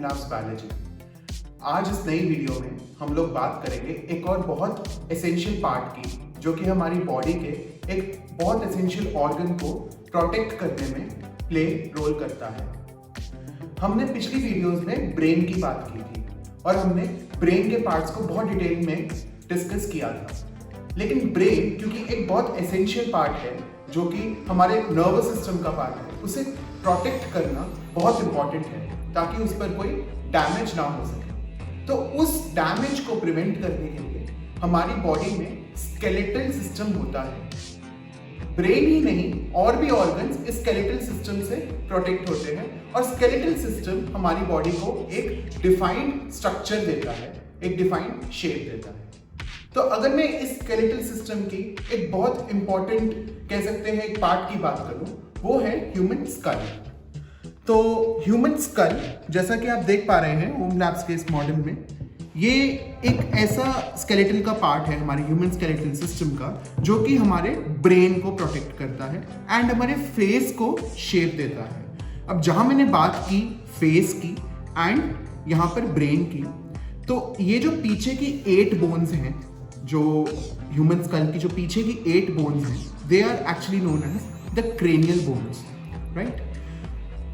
Labs biology. आज इस नई वीडियो में हम लोग बात करेंगे एक और बहुत एसेंशियल पार्ट की, जो कि हमारी बॉडी के एक बहुत एसेंशियल ऑर्गन को प्रोटेक्ट करने में प्ले रोल करता है। हमने पिछली वीडियोस में ब्रेन की बात की थी और हमने ब्रेन के पार्ट्स को बहुत डिटेल में डिस्कस किया था। लेकिन ब्रेन क्योंकि एक बहुत एसेंशियल पार्ट है, जो कि हमारे नर्वस सिस्टम का पार्ट है, उसे प्रोटेक्ट करना बहुत इंपॉर्टेंट है ताकि उस पर कोई डैमेज ना हो सके। तो उस डैमेज को प्रिवेंट करने के लिए हमारी बॉडी में स्केलेटल सिस्टम होता है। ब्रेन ही नहीं और भी ऑर्गन्स इस स्केलेटल सिस्टम से प्रोटेक्ट होते हैं और स्केलेटल सिस्टम हमारी बॉडी को एक डिफाइंड स्ट्रक्चर देता है, एक डिफाइंड शेप देता है। तो अगर मैं इस स्केलेटल सिस्टम की एक बहुत इंपॉर्टेंट कह सकते हैं एक पार्ट की बात करूं, वो है ह्यूमन स्कल। तो ह्यूमन स्कल, जैसा कि आप देख पा रहे हैं होम लैब्स के इस मॉडल में, ये एक ऐसा स्केलेटल का पार्ट है हमारे ह्यूमन स्केलेटल सिस्टम का, जो कि हमारे ब्रेन को प्रोटेक्ट करता है एंड हमारे फेस को शेप देता है। अब जहां मैंने बात की फेस की एंड यहाँ पर ब्रेन की, तो ये जो पीछे की 8 बोन्स हैं, जो ह्यूमन स्कल की जो पीछे की 8 बोन्स हैं, they are actually known as the cranial bones, right.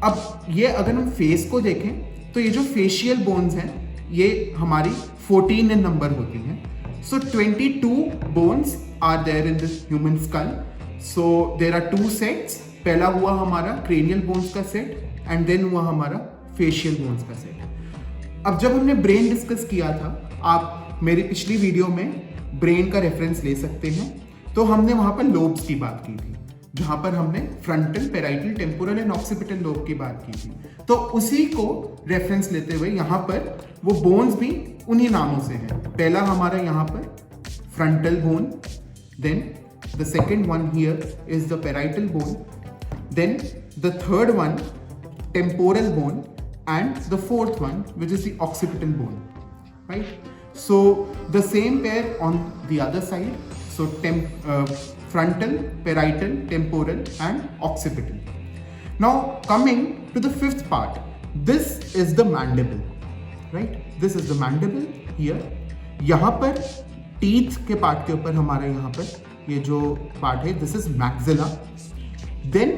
अब ये अगर हम फेस को देखें तो ये जो फेशियल बोन्स हैं ये हमारी 14 इन नंबर होती हैं। So 22 bones are there in this human skull. So there are 2 sets. पहला हुआ हमारा क्रेनियल बोन्स का सेट एंड देन हुआ हमारा फेशियल बोन्स का सेट। अब जब हमने ब्रेन डिस्कस किया था, आप मेरी पिछली वीडियो में ब्रेन का रेफरेंस ले सकते हैं, तो हमने वहां पर लोब्स की बात की थी, जहां पर हमने frontal, parietal, temporal and occipital lobe की बात की थी। तो उसी को रेफरेंस लेते हुए यहाँ पर वो बोन्स भी उन्हीं नामों से हैं। पहला हमारा यहाँ पर frontal bone, then the second one here is the parietal bone, then the third one temporal bone and the fourth one which is the occipital bone, right. So the same pair on the other side. So frontal, parietal, temporal and occipital. Now coming to the fifth part. This is the mandible, right? This is the mandible here. यहाँ पर teeth के part के ऊपर हमारा यहाँ पर ये जो पार्ट है, this is maxilla. Then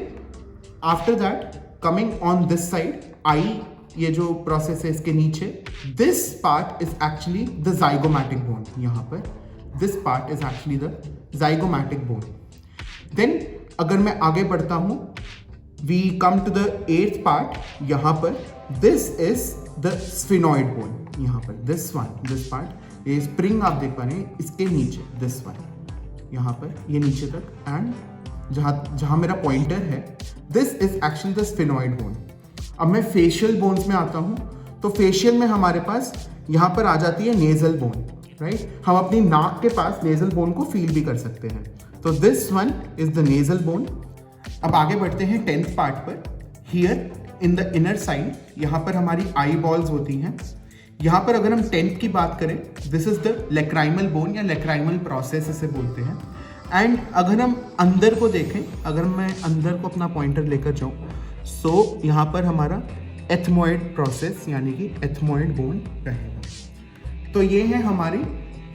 after that coming on this side, eye, ये जो प्रोसेस है इसके नीचे, this part is actually the zygomatic bone. यहाँ पर this part is actually the zygomatic bone. Then अगर मैं आगे बढ़ता हूँ, we come to the 8th part. यहाँ पर this is the sphenoid bone. यहाँ पर दिस पार्ट, ये स्प्रिंग आप देख पा रहे हैं, इसके नीचे दिस वन, यहाँ पर ये नीचे तक, एंड जहाँ मेरा पॉइंटर है, this is actually the sphenoid bone. अब मैं फेशियल बोन्स में आता हूं, तो फेशियल में हमारे पास यहां पर आ जाती है नेजल बोन, राइट। हम अपनी नाक के पास नेजल बोन को फील भी कर सकते हैं। तो this one is the nasal bone. अब आगे बढ़ते हैं 10th पार्ट पर। Here in the inner side, यहां पर हमारी आई बॉल्स होती हैं। यहां पर अगर हम 10th की बात करें, this is the lacrimal bone या लेक्राइमल प्रोसेस इसे बोलते हैं। एंड अगर हम अंदर को देखें, अगर मैं अंदर को अपना पॉइंटर लेकर जाऊं, सो यहाँ पर हमारा एथमॉइड प्रोसेस यानी कि एथमॉइड बोन रहेगा। तो ये है हमारी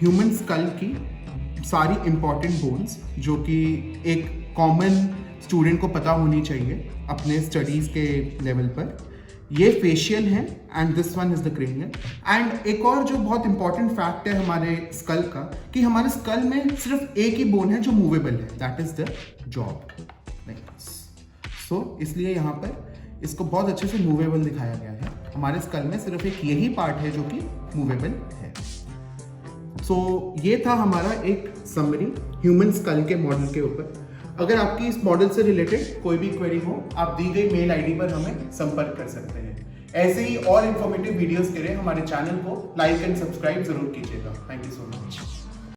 ह्यूमन स्कल की सारी इंपॉर्टेंट बोन्स, जो कि एक कॉमन स्टूडेंट को पता होनी चाहिए अपने स्टडीज़ के लेवल पर। ये फेशियल है and this one is the cranial. And एक और जो बहुत इंपॉर्टेंट फैक्ट है हमारे स्कल का, कि हमारे स्कल में सिर्फ एक ही बोन है जो मूवेबल है, दैट इज द जॉ। सो इसलिए यहाँ पर इसको बहुत अच्छे से मूवेबल दिखाया गया है। हमारे स्कल में सिर्फ एक यही पार्ट है जो कि मूवेबल है। सो ये था हमारा एक समरी ह्यूमन स्कल के मॉडल के ऊपर। अगर आपकी इस मॉडल से रिलेटेड कोई भी क्वेरी हो, आप दी गई मेल आईडी पर हमें संपर्क कर सकते हैं। ऐसे ही और इन्फॉर्मेटिव वीडियोस के लिए हमारे चैनल को लाइक एंड सब्सक्राइब जरूर कीजिएगा। Thank you so much.